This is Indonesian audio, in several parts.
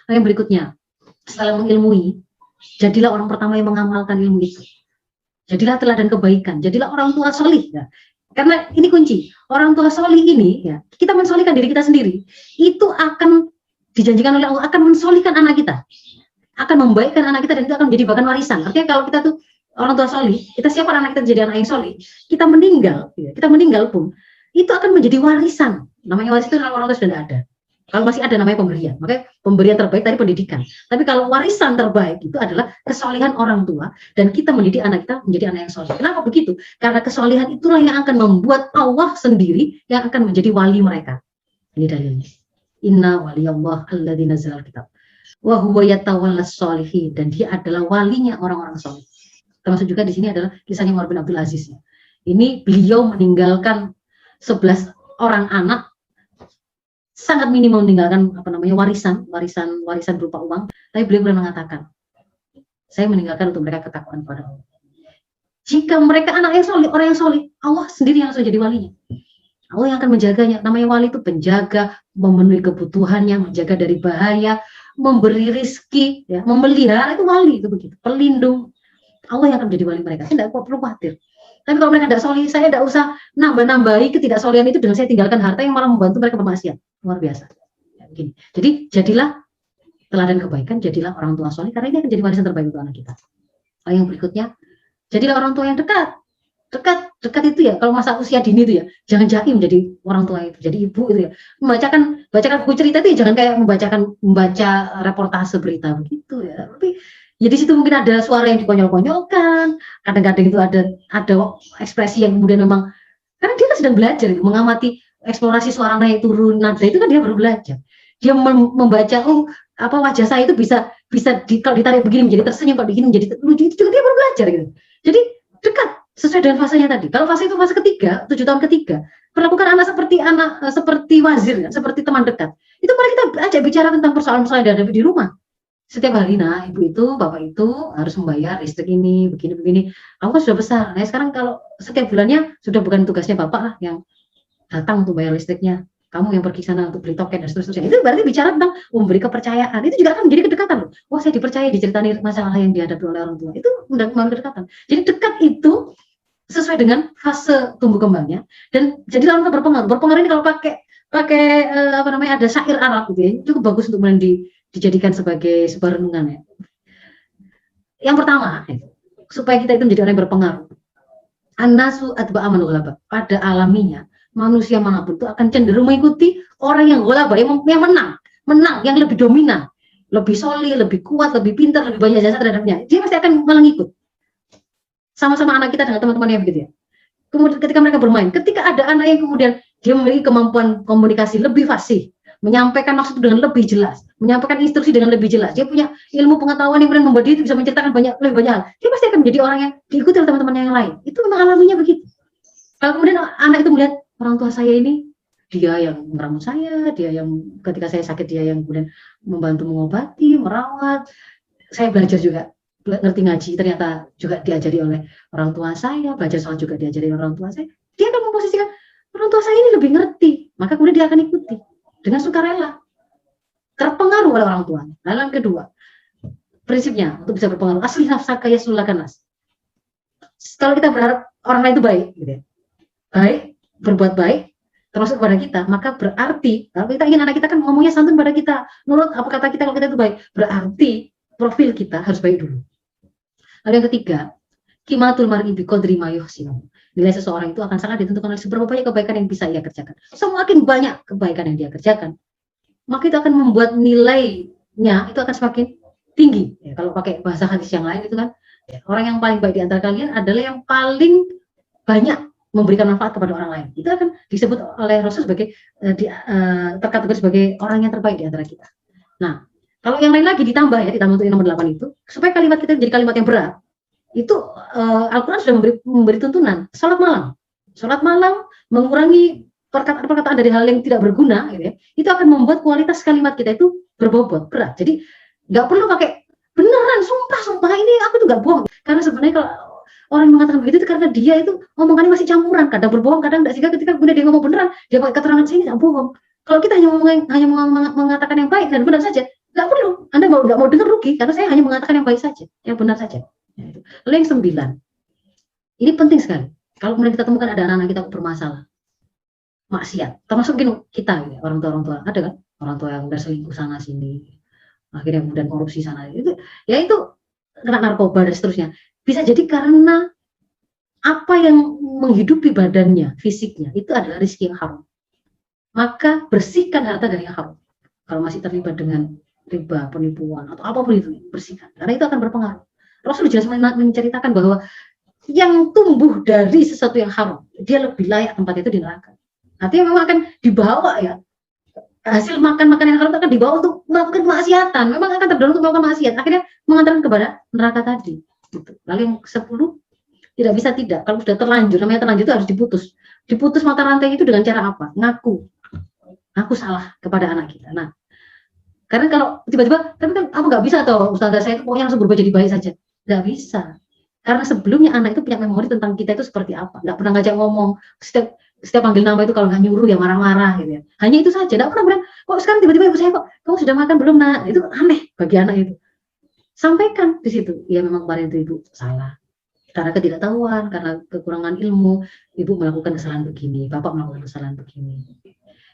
Yang berikutnya, setelah mengilmui, jadilah orang pertama yang mengamalkan ilmu itu. Jadilah teladan kebaikan, jadilah orang tua solih. Ya. Karena ini kunci, orang tua solih ini, ya, kita mensolihkan diri kita sendiri, itu akan dijanjikan oleh Allah, akan mensolihkan anak kita, akan membaikkan anak kita, dan itu akan menjadi bahkan warisan. Artinya kalau kita tuh orang tua solih, kita siapkan anak kita jadi anak yang solih, kita meninggal pun, itu akan menjadi warisan. Namanya warisan itu kalau orang tua sudah tidak ada. Kalau masih ada namanya pemberian, makanya pemberian terbaik tadi pendidikan. Tapi kalau warisan terbaik itu adalah kesolehan orang tua, dan kita mendidik anak kita menjadi anak yang soleh. Kenapa begitu? Karena kesolehan itulah yang akan membuat Allah sendiri yang akan menjadi wali mereka. Ini dalilnya. Inna waliyallah alladzi nazzalal kitab wa huwa yatawallas sholihin, dan dia adalah walinya orang-orang soleh. Termasuk juga di sini adalah kisahnya Umar bin Abdul Aziz. Ini beliau meninggalkan 11 orang anak, sangat minim meninggalkan warisan berupa uang, tapi beliau mengatakan, saya meninggalkan untuk mereka ketakwaan kepada Allah. Jika mereka anak yang soleh, orang yang soleh, Allah sendiri yang langsung jadi walinya. Allah yang akan menjaganya. Namanya wali itu penjaga, memenuhi kebutuhannya, menjaga dari bahaya, memberi rizki, ya, memelihara, itu wali, itu begitu, pelindung. Allah yang akan menjadi wali mereka. Saya tidak perlu khawatir. Tapi kalau mereka tidak soleh, saya tidak usah nambah-nambahi ketidaksolehan itu dengan saya tinggalkan harta yang malah membantu mereka bermaksiat. Luar biasa. Ya, begini. Jadi jadilah teladan kebaikan, jadilah orang tua soleh, karena ini akan jadi warisan terbaik untuk anak kita. Yang berikutnya, jadilah orang tua yang dekat. Dekat itu ya, kalau masa usia dini itu ya, jangan jaim jadi orang tua itu, jadi ibu itu ya. Membacakan buku cerita itu ya, jangan kayak membaca reportase berita begitu ya. Tapi ya di situ mungkin ada suara yang dikonyol-konyolkan, kadang-kadang itu ada ekspresi yang kemudian memang, karena dia kan sedang belajar mengamati eksplorasi suara naik turun nada, itu kan dia baru belajar. Dia membaca wajah saya itu bisa kalau ditarik begini menjadi tersenyum, kalau begini menjadi lucu, itu juga dia baru belajar gitu. Jadi dekat sesuai dengan fasenya tadi. Kalau fase itu fase ketiga, 7 tahun ketiga, perlakukan anak seperti wazir, kan? Seperti teman dekat. Itu mari kita ajak bicara tentang persoalan-persoalan yang dihadapi di rumah. Setiap hari, nah ibu itu, bapak itu harus membayar listrik ini, begini. Kamu kan sudah besar. Nah sekarang kalau setiap bulannya sudah bukan tugasnya bapak lah yang datang untuk bayar listriknya. Kamu yang pergi sana untuk beli token dan seterusnya. Itu berarti bicara tentang memberi kepercayaan. Itu juga akan menjadi kedekatan loh. Wah, saya dipercaya diceritani masalah yang dihadapi oleh orang tua. Itu memang kedekatan. Jadi dekat itu sesuai dengan fase tumbuh kembangnya, dan jadilah orang berpengaruh. Berpengaruh ini kalau pakai ada syair Arab gitu ya, cukup bagus untuk dijadikan sebagai sebuah renungan ya. Yang pertama, supaya kita itu menjadi orang yang berpengaruh. An-nasu atba'a man ghalaba. Pada alaminya manusia manapun itu akan cenderung mengikuti orang yang ghalaba, yang menang, yang lebih dominan, lebih solid, lebih kuat, lebih pintar, lebih banyak jasa terhadapnya. Dia pasti akan mengikut. Sama-sama anak kita dengan teman-temannya begitu ya. Kemudian ketika mereka bermain, ketika ada anak yang kemudian dia memiliki kemampuan komunikasi lebih fasih, menyampaikan maksud dengan lebih jelas, menyampaikan instruksi dengan lebih jelas, dia punya ilmu pengetahuan yang kemudian membuat dia bisa menceritakan lebih banyak hal, dia pasti akan menjadi orang yang diikuti oleh teman-teman yang lain. Itu memang alaminya begitu. Kalau kemudian anak itu melihat orang tua saya ini, dia yang meramu saya, dia yang ketika saya sakit dia yang kemudian membantu mengobati, merawat, saya belajar juga ngerti ngaji, ternyata juga diajari oleh orang tua saya, belajar sholat juga diajari oleh orang tua saya, dia akan memposisikan orang tua saya ini lebih ngerti, maka kemudian dia akan ikuti dengan sukarela, terpengaruh oleh orang tuanya. Lalu yang kedua, prinsipnya untuk bisa berpengaruh, asli nafsaka yaslulakan nas. Kalau kita berharap orang lain itu baik, gitu ya, baik, berbuat baik, termasuk kepada kita, maka berarti kalau kita ingin anak kita kan ngomongnya santun pada kita, menurut apa kata kita kalau kita itu baik, berarti profil kita harus baik dulu. Lalu yang ketiga, qimatul mar'i biqadri ma yuhsinu. Nilai seseorang itu akan sangat ditentukan oleh seberapa banyak kebaikan yang bisa ia kerjakan. Semakin banyak kebaikan yang dia kerjakan, maka itu akan membuat nilainya itu akan semakin tinggi. Ya, kalau pakai bahasa hadis yang lain itu kan, ya, orang yang paling baik di antara kalian adalah yang paling banyak memberikan manfaat kepada orang lain. Itu akan disebut oleh Rasul sebagai terkategori sebagai orang yang terbaik di antara kita. Nah, kalau yang lain lagi ditambah untuk yang nomor 8 itu, supaya kalimat kita menjadi kalimat yang berat, itu Al-Quran sudah memberi tuntunan. Salat malam, mengurangi perkataan-perkataan dari hal yang tidak berguna, gitu ya, itu akan membuat kualitas kalimat kita itu berbobot, berat. Jadi nggak perlu pakai beneran, sumpah ini aku tuh nggak bohong. Karena sebenarnya kalau orang yang mengatakan begitu itu karena dia itu omongannya masih campuran, kadang berbohong, kadang tidak. Sehingga ketika kemudian dia ngomong beneran, dia pakai keterangan saya ini nggak bohong. Kalau kita hanya mengatakan yang baik dan benar saja, nggak perlu Anda nggak mau dengar rugi, karena saya hanya mengatakan yang baik saja, yang benar saja. Ya, itu. Lalu yang 9, ini penting sekali. Kalau kemudian kita temukan ada anak-anak kita bermasalah, maksiat, termasuk kita, ya, orang tua ada kan, orang tua yang udah selingkuh sana sini, akhirnya kemudian korupsi sana, itu, ya itu kena narkoba dan seterusnya. Bisa jadi karena apa yang menghidupi badannya, fisiknya, itu adalah rezeki yang haram. Maka bersihkan harta dari yang haram. Kalau masih terlibat dengan riba, penipuan, atau apapun itu, bersihkan. Karena itu akan berpengaruh. Rasul jelas menceritakan bahwa yang tumbuh dari sesuatu yang haram, dia lebih layak tempat itu di neraka. Artinya memang akan dibawa, ya, hasil makan yang haram akan dibawa untuk melakukan kemaksiatan. Memang akan terdorong untuk melakukan maksiat. Akhirnya mengantarkan kepada neraka tadi. Gitu. Lalu yang 10, tidak bisa tidak. Kalau sudah terlanjur, namanya terlanjur itu harus diputus. Diputus mata rantai itu dengan cara apa? Ngaku salah kepada anak kita. Nah, karena kalau tiba-tiba, tapi kan aku nggak bisa toh, Ustazah, saya itu pokoknya langsung berubah jadi baik saja. Nggak bisa. Karena sebelumnya anak itu punya memori tentang kita itu seperti apa. Nggak pernah ngajak ngomong. Setiap panggil nama itu kalau nggak nyuruh ya marah-marah gitu ya. Hanya itu saja. Nggak pernah bilang, kok sekarang tiba-tiba ibu saya kok, kamu sudah makan belum nak? Itu aneh bagi anak itu. Sampaikan di situ. Ya memang kemarin itu ibu salah. Karena ketidaktahuan, karena kekurangan ilmu, ibu melakukan kesalahan begini, bapak melakukan kesalahan begini.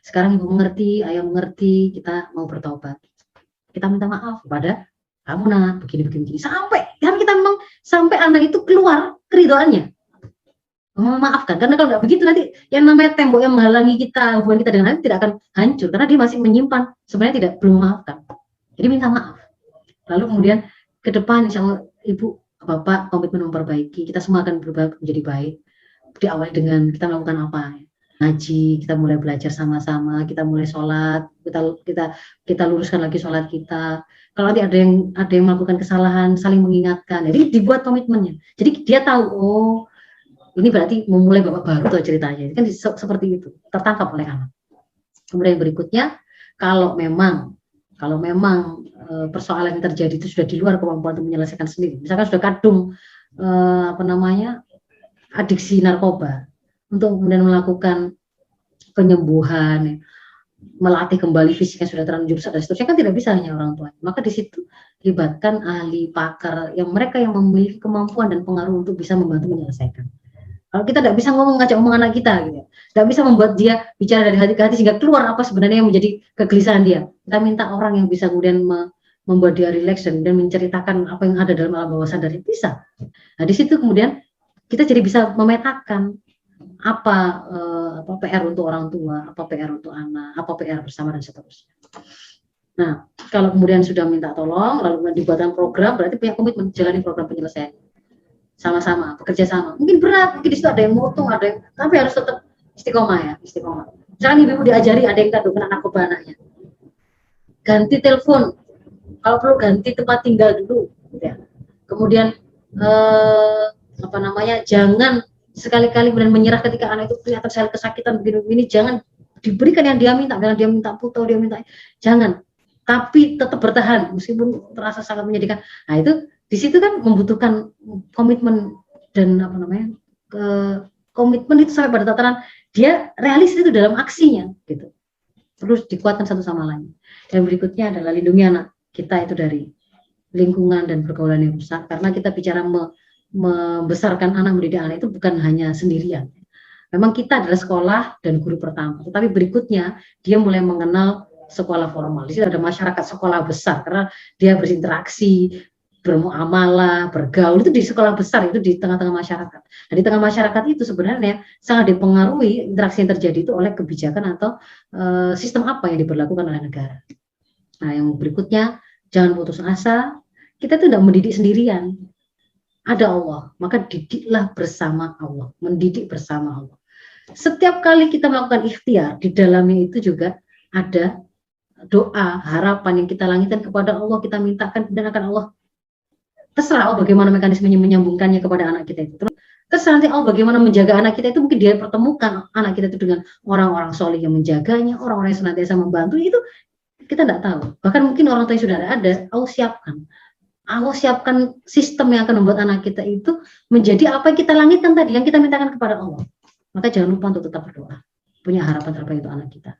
Sekarang ibu mengerti, ayah mengerti, kita mau bertobat. Kita minta maaf kepada kamu nak, begini. Sampai, kan kita memang sampai anak itu keluar keridoannya. Memaafkan, karena kalau nggak begitu nanti yang namanya tembok yang menghalangi kita, hubungan kita dengan anak tidak akan hancur, karena dia masih menyimpan, sebenarnya belum memaafkan. Jadi minta maaf. Lalu kemudian ke depan, insya Allah ibu, bapak komitmen memperbaiki, kita semua akan berubah menjadi baik. Diawali dengan kita melakukan apa? Ngaji, kita mulai belajar sama-sama, kita mulai sholat, kita luruskan lagi sholat kita. Kalau nanti ada yang melakukan kesalahan, saling mengingatkan. Jadi dibuat komitmennya. Jadi dia tahu, oh ini berarti memulai babak baru tuh ceritanya. Kan seperti itu, tertangkap oleh anak. Kemudian berikutnya, kalau memang persoalan yang terjadi itu sudah di luar kemampuan untuk menyelesaikan sendiri. Misalkan sudah kadung adiksi narkoba, untuk kemudian melakukan penyembuhan, melatih kembali fisik yang sudah terlanjur rusak dan seterusnya, kan tidak bisa hanya orang tua. Maka di situ libatkan ahli pakar yang memiliki kemampuan dan pengaruh untuk bisa membantu menyelesaikan. Kalau kita tidak bisa ngajak ngomong anak kita, gitu, tidak bisa membuat dia bicara dari hati ke hati sehingga keluar apa sebenarnya yang menjadi kegelisahan dia. Kita minta orang yang bisa kemudian membuat dia rileks dan menceritakan apa yang ada dalam alam bawah sadar, bisa. Nah di situ kemudian kita jadi bisa memetakan apa PR untuk orang tua, apa PR untuk anak, apa PR bersama dan seterusnya. Nah, kalau kemudian sudah minta tolong, lalu dibuatkan program, berarti punya komitmen jalani program penyelesaian. Sama-sama, bekerja sama. Mungkin berat, mungkin di situ ada yang motong, tapi harus tetap istiqomah ya, istiqomah. Misalkan ibu diajari ada yang kandung kena narkoba anaknya. Ganti telepon, kalau perlu ganti tempat tinggal dulu, gitu ya. Kemudian jangan sekali-kali kemudian menyerah ketika anak itu kelihatan sekali kesakitan begini, jangan diberikan yang dia minta, dengan dia minta puto, dia minta, jangan, tapi tetap bertahan meskipun terasa sangat menyedihkan. Nah itu di situ kan membutuhkan komitmen dan komitmen itu sampai pada tataran dia realis itu dalam aksinya, gitu. Terus dikuatkan satu sama lain. Dan berikutnya adalah lindungi anak kita itu dari lingkungan dan pergaulan yang rusak, karena kita bicara membesarkan anak, mendidik anak itu bukan hanya sendirian. Memang kita adalah sekolah dan guru pertama, tetapi berikutnya dia mulai mengenal sekolah formal. Di situ ada masyarakat sekolah besar, karena dia berinteraksi, bermuamalah, bergaul, itu di sekolah besar, itu di tengah-tengah masyarakat. Nah, di tengah masyarakat itu sebenarnya sangat dipengaruhi interaksi yang terjadi itu oleh kebijakan atau sistem apa yang diberlakukan oleh negara. Nah, yang berikutnya, jangan putus asa. Kita itu tidak mendidik sendirian. Ada Allah, maka didiklah bersama Allah, mendidik bersama Allah. Setiap kali kita melakukan ikhtiar, di dalamnya itu juga ada doa, harapan yang kita langitkan kepada Allah, kita mintakan, dan akan Allah terserah Allah bagaimana mekanisme menyambungkannya kepada anak kita itu. Terserah nanti Allah bagaimana menjaga anak kita itu, mungkin dia pertemukan anak kita itu dengan orang-orang soleh yang menjaganya, orang-orang yang senantiasa membantu, itu kita tidak tahu. Bahkan mungkin orang tua yang sudah ada, Allah siapkan sistem yang akan membuat anak kita itu menjadi apa yang kita langitkan tadi, yang kita mintakan kepada Allah. Maka jangan lupa untuk tetap berdoa, punya harapan terbaik untuk anak kita.